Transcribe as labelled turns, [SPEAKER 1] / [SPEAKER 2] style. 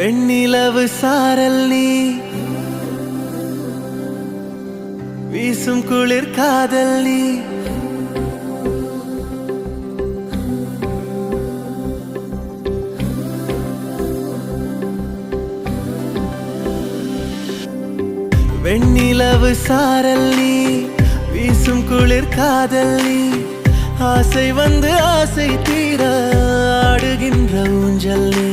[SPEAKER 1] வெண்ணிலவு சாரல் நீ வீசும் குளிர் காதல் நீ வெண்ணிலவு சாரல் நீ வீசும் குளிர் காதல் நீ ஆசை வந்து ஆசை தீர ஆடுகின்ற ஊஞ்சல் நீ